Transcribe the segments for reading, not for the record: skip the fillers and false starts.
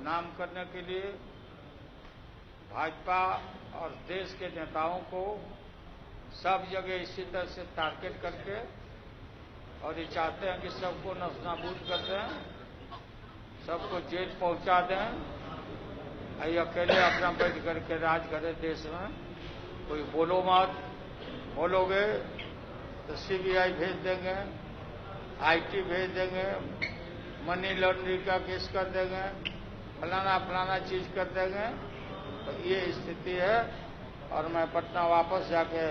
नाम करने के लिए भाजपा और देश के नेताओं को सब जगह इसी तरह से टारगेट करके और ये चाहते हैं कि सबको नस्तानाबूद कर दें, सबको जेल पहुंचा दें, ये अकेले अपना बैठ करके राज करे देश में। कोई बोलो मत, बोलोगे तो सीबीआई भेज देंगे, आईटी भेज देंगे, मनी लॉन्ड्रिंग का केस कर देंगे, फलाना फलाना चीज कर देंगे। तो ये स्थिति है और मैं पटना वापस जाके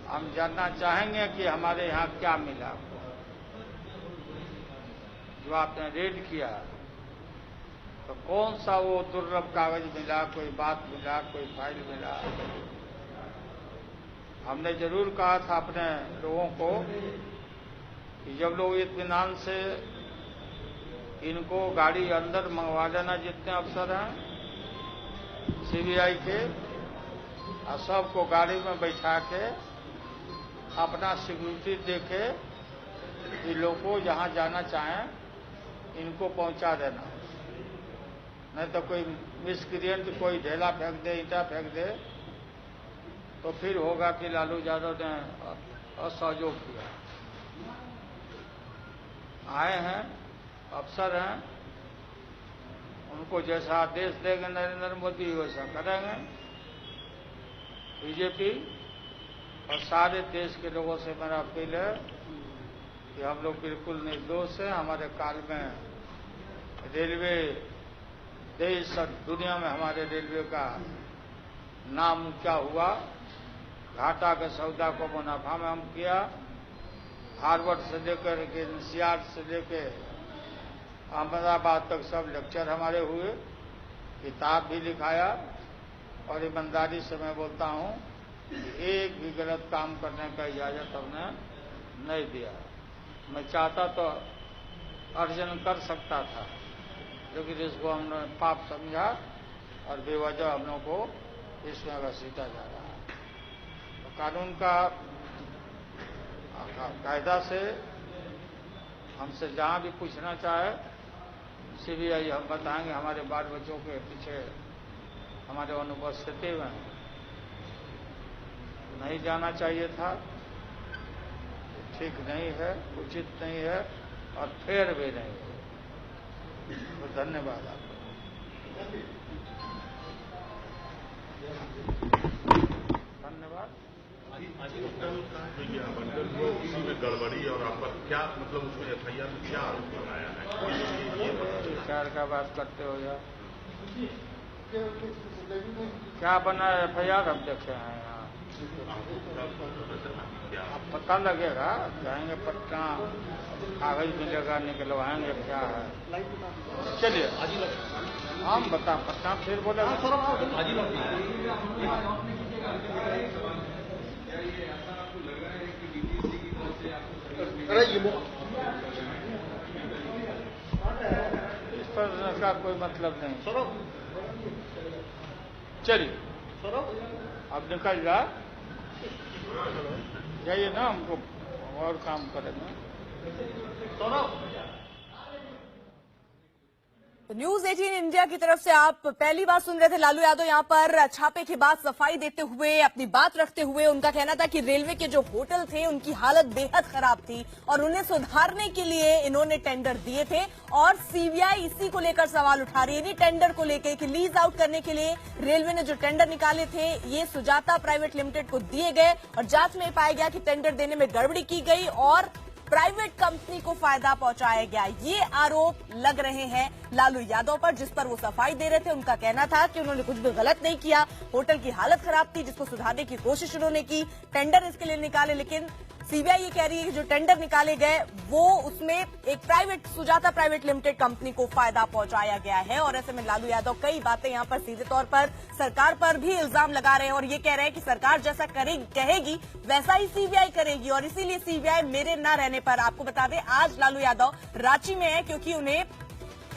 हम जानना चाहेंगे कि हमारे यहाँ क्या मिला, जो आपने रेड किया तो कौन सा वो दुर्लभ कागज मिला, कोई बात मिला, कोई फाइल मिला। हमने जरूर कहा था अपने लोगों को कि जब लोग इत्मीनान से इनको गाड़ी अंदर मंगवा लेना, जितने अफसर हैं सीबीआई के, और सबको गाड़ी में बैठा के अपना सिक्योरिटी देके ये लोग को जहां जाना चाहें इनको पहुंचा देना। नहीं तो कोई मिसक्रिएंट कोई ढेला फेंक दे, ईंटा फेंक दे, तो फिर होगा कि लालू यादव ने असहयोग किया। आए हैं, अफसर हैं, उनको जैसा आदेश देंगे नरेंद्र मोदी वैसा करेंगे। बीजेपी और सारे देश के लोगों से मेरा अपील है कि हम लोग बिल्कुल निर्दोष हैं। हमारे काल में रेलवे, देश और दुनिया में हमारे रेलवे का नाम ऊंचा हुआ। घाटा के सौदा को मुनाफा में हम किया। हार्वर्ड से लेकर के एनसीआर से लेकर अहमदाबाद तक सब लेक्चर हमारे हुए, किताब भी लिखाया। और ईमानदारी से मैं बोलता हूं कि एक भी गलत काम करने का इजाजत हमने नहीं दिया। मैं चाहता तो अर्जन कर सकता था, लेकिन इसको हमने पाप समझा और बेवजह हम लोगों को इसमें घसीटा जा रहा है। तो कानून का कायदा से हमसे जहां भी पूछना चाहे सीबीआई, हम बताएंगे। हमारे बाल बच्चों के पीछे हमारे अनुपस्थिति में नहीं जाना चाहिए था, ठीक नहीं है, उचित नहीं है और फेयर भी नहीं है। तो धन्यवाद आपको, धन्यवाद। उसी में गड़बड़ी और आप पर क्या मतलब, उसमें एफआईआर में क्या आरोप लगाया है? विचार का बात करते हो यार, क्या बना एफआईआर हम देखे हैं यहाँ। अब पता लगेगा, जाएंगे पटना, कागज मिलेगा, निकलवाएंगे क्या है। चलिए हम बता पटना फिर बोले इस पर का कोई मतलब नहीं। चलिए अब निकल जा, जाइए ना, हमको और काम करेंगे। न्यूज 18 इंडिया की तरफ से आप पहली बार सुन रहे थे। लालू यादव यहां पर छापे के बाद सफाई देते हुए, अपनी बात रखते हुए, उनका कहना था कि रेलवे के जो होटल थे उनकी हालत बेहद खराब थी और उन्हें सुधारने के लिए इन्होंने टेंडर दिए थे। और सीबीआई इसी को लेकर सवाल उठा रही है, इन्हीं टेंडर को लेकर कि लीज आउट करने के लिए रेलवे ने जो टेंडर निकाले थे ये सुजाता प्राइवेट लिमिटेड को दिए गए और जांच में पाया गया कि टेंडर देने में गड़बड़ी की गई और प्राइवेट कंपनी को फायदा पहुंचाया गया। ये आरोप लग रहे हैं लालू यादव पर, जिस पर वो सफाई दे रहे थे। उनका कहना था कि उन्होंने कुछ भी गलत नहीं किया, होटल की हालत खराब थी जिसको सुधारने की कोशिश उन्होंने की, टेंडर इसके लिए निकाले। लेकिन सीबीआई ये कह रही है कि जो टेंडर निकाले गए वो उसमें एक private, Sujata private limited company को फायदा पहुंचाया गया है। और ऐसे में लालू यादव कई बातें यहां पर सीधे तौर पर सरकार पर भी इल्जाम लगा रहे हैं और ये कह रहे हैं कि सरकार जैसा कहेगी वैसा ही सीबीआई करेगी और इसीलिए सीबीआई मेरे न रहने पर। आपको बता दें आज लालू यादव रांची में है क्योंकि उन्हें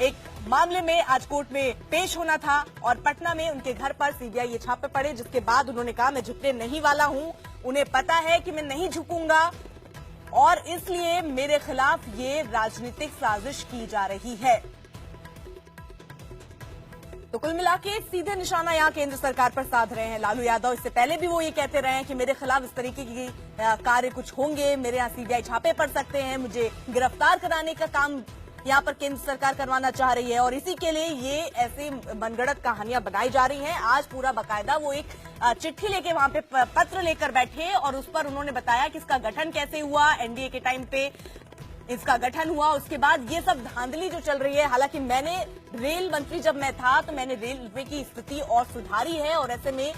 एक मामले में आज कोर्ट में पेश होना था और पटना में उनके घर पर सीबीआई ये छापे पड़े, जिसके बाद उन्होंने कहा मैं झुकने नहीं वाला हूं, उन्हें पता है कि मैं नहीं झुकूंगा और इसलिए मेरे खिलाफ ये राजनीतिक साजिश की जा रही है। तो कुल मिला के सीधे निशाना यहाँ केंद्र सरकार पर साध रहे हैं लालू यादव। इससे पहले भी वो ये कहते रहे हैं कि मेरे खिलाफ इस तरीके की कार्य कुछ होंगे, मेरे यहाँ सीबीआई छापे पड़ सकते हैं, मुझे गिरफ्तार कराने का काम यहाँ पर केंद्र सरकार करवाना चाह रही है और इसी के लिए ये ऐसी मनगढ़ंत कहानियां बनाई जा रही हैं। आज पूरा बाकायदा वो एक चिट्ठी लेके वहां पे पत्र लेकर बैठे और उस पर उन्होंने बताया कि इसका गठन कैसे हुआ, एनडीए के टाइम पे इसका गठन हुआ, उसके बाद ये सब धांधली जो चल रही है। हालांकि मैंने रेल मंत्री जब मैं था तो मैंने रेलवे की स्थिति और सुधारी है और ऐसे में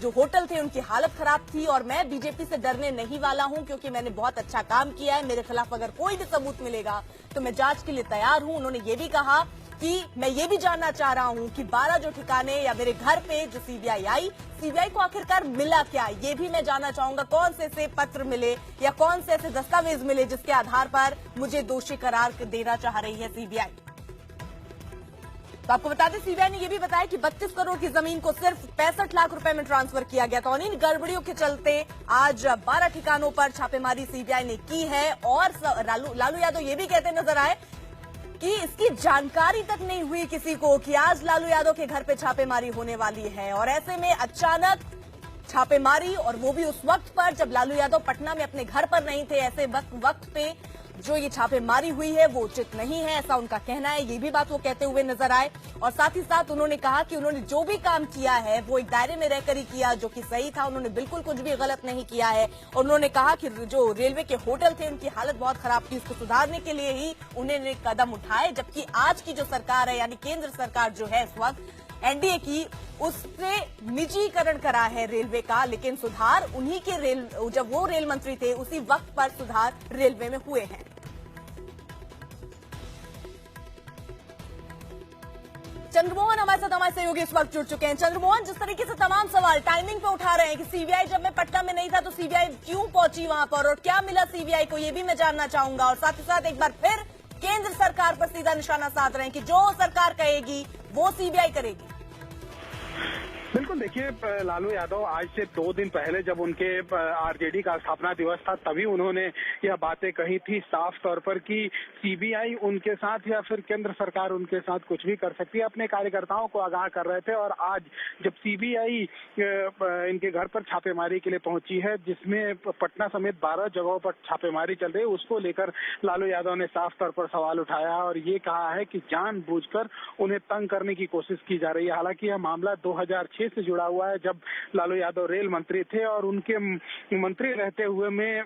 जो होटल थे उनकी हालत खराब थी और मैं बीजेपी से डरने नहीं वाला हूं क्योंकि मैंने बहुत अच्छा काम किया है। मेरे खिलाफ अगर कोई भी सबूत मिलेगा तो मैं जांच के लिए तैयार हूं। उन्होंने ये भी कहा कि मैं ये भी जानना चाह रहा हूं कि 12 जो ठिकाने या मेरे घर पे जो सीबीआई आई, सीबीआई को आखिरकार मिला क्या, ये भी मैं जानना चाहूंगा। कौन से ऐसे पत्र मिले या कौन से ऐसे दस्तावेज मिले जिसके आधार पर मुझे दोषी करार देना चाह रही है सीबीआई। तो आपको बता दें सीबीआई ने यह भी बताया कि 32 करोड़ की जमीन को सिर्फ 65 लाख रुपए में ट्रांसफर किया गया था और इन गड़बड़ियों के चलते आज 12 ठिकानों पर छापेमारी सीबीआई ने की है। और लालू यादव ये भी कहते नजर आए कि इसकी जानकारी तक नहीं हुई किसी को कि आज लालू यादव के घर पे छापेमारी होने वाली है और ऐसे में अचानक छापेमारी और वो भी उस वक्त पर जब लालू यादव पटना में अपने घर पर नहीं थे। ऐसे वक्त पे जो ये छापेमारी हुई है वो उचित नहीं है, ऐसा उनका कहना है। ये भी बात वो कहते हुए नजर आए और साथ ही साथ उन्होंने कहा कि उन्होंने जो भी काम किया है वो एक दायरे में रहकर ही किया जो कि सही था। उन्होंने बिल्कुल कुछ भी गलत नहीं किया है और उन्होंने कहा कि जो रेलवे के होटल थे उनकी हालत बहुत खराब थी, उसको सुधारने के लिए ही उन्होंने कदम उठाए। जबकि आज की जो सरकार है यानी केंद्र सरकार जो है इस वक्त एनडीए की, उससे निजीकरण करा है रेलवे का, लेकिन सुधार उन्हीं के जब वो रेल मंत्री थे उसी वक्त पर सुधार रेलवे में हुए हैं। चंद्रमोहन हमारे सहयोगी इस वक्त जुड़ चुके हैं। चंद्रमोहन, जिस तरीके से तमाम सवाल टाइमिंग पे उठा रहे हैं कि सीबीआई जब मैं पटना में नहीं था तो सीबीआई क्यों पहुंची वहां पर और क्या मिला सीबीआई को, ये भी मैं जानना चाहूंगा। और साथ ही साथ एक बार फिर केंद्र सरकार पर सीधा निशाना साध रहे हैं कि जो सरकार कहेगी वो सीबीआई करेगी। बिल्कुल, देखिए लालू यादव आज से 2 दिन पहले जब उनके आरजेडी का स्थापना दिवस था तभी उन्होंने यह बातें कही थी साफ तौर पर कि सीबीआई उनके साथ या फिर केंद्र सरकार उनके साथ कुछ भी कर सकती है। अपने कार्यकर्ताओं को आगाह कर रहे थे और आज जब सीबीआई इनके घर पर छापेमारी के लिए पहुंची है जिसमें पटना समेत 12 जगहों पर छापेमारी चल रही है, उसको लेकर लालू यादव ने साफ तौर पर सवाल उठाया और ये कहा है कि जानबूझकर उन्हें तंग करने की कोशिश की जा रही है। हालांकि यह मामला 2006 से जुड़ा हुआ है जब लालू यादव रेल मंत्री थे और उनके मंत्री रहते हुए में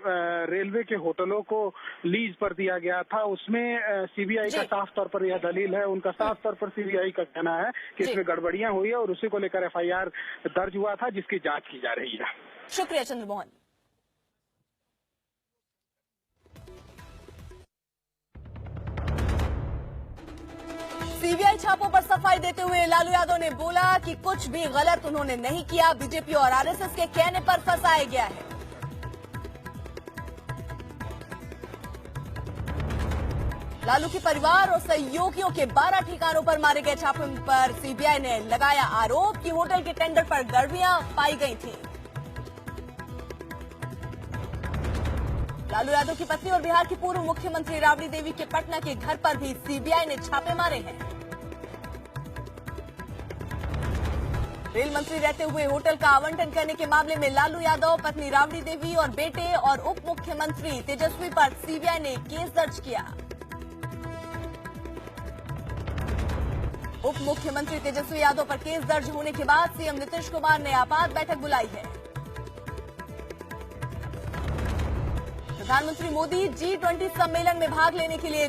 रेलवे के होटलों को लीज पर दिया गया था। उसमें सीबीआई का साफ तौर पर यह दलील है, उनका साफ तौर पर सीबीआई का कहना है कि इसमें गड़बड़ियां हुई है और उसी को लेकर एफआईआर दर्ज हुआ था जिसकी जांच की जा रही है। शुक्रिया चंद्रमोहन। सीबीआई छापों पर सफाई देते हुए लालू यादव ने बोला कि कुछ भी गलत उन्होंने नहीं किया, बीजेपी और आरएसएस के कहने पर फंसाया गया है। लालू के परिवार और सहयोगियों के 12 ठिकानों पर मारे गए छापों पर सीबीआई ने लगाया आरोप कि होटल के टेंडर पर गड़बड़ियां पाई गई थी। लालू यादव की पत्नी और बिहार की पूर्व मुख्यमंत्री राबड़ी देवी के पटना के घर पर भी सीबीआई ने छापे मारे हैं। रेल मंत्री रहते हुए होटल का आवंटन करने के मामले में लालू यादव, पत्नी राबड़ी देवी और बेटे और उप मुख्यमंत्री तेजस्वी पर सीबीआई ने केस दर्ज किया। उप मुख्यमंत्री तेजस्वी यादव पर केस दर्ज होने के बाद सीएम नीतीश कुमार ने आपात बैठक बुलाई है। प्रधानमंत्री मोदी G20 सम्मेलन में भाग लेने के लिए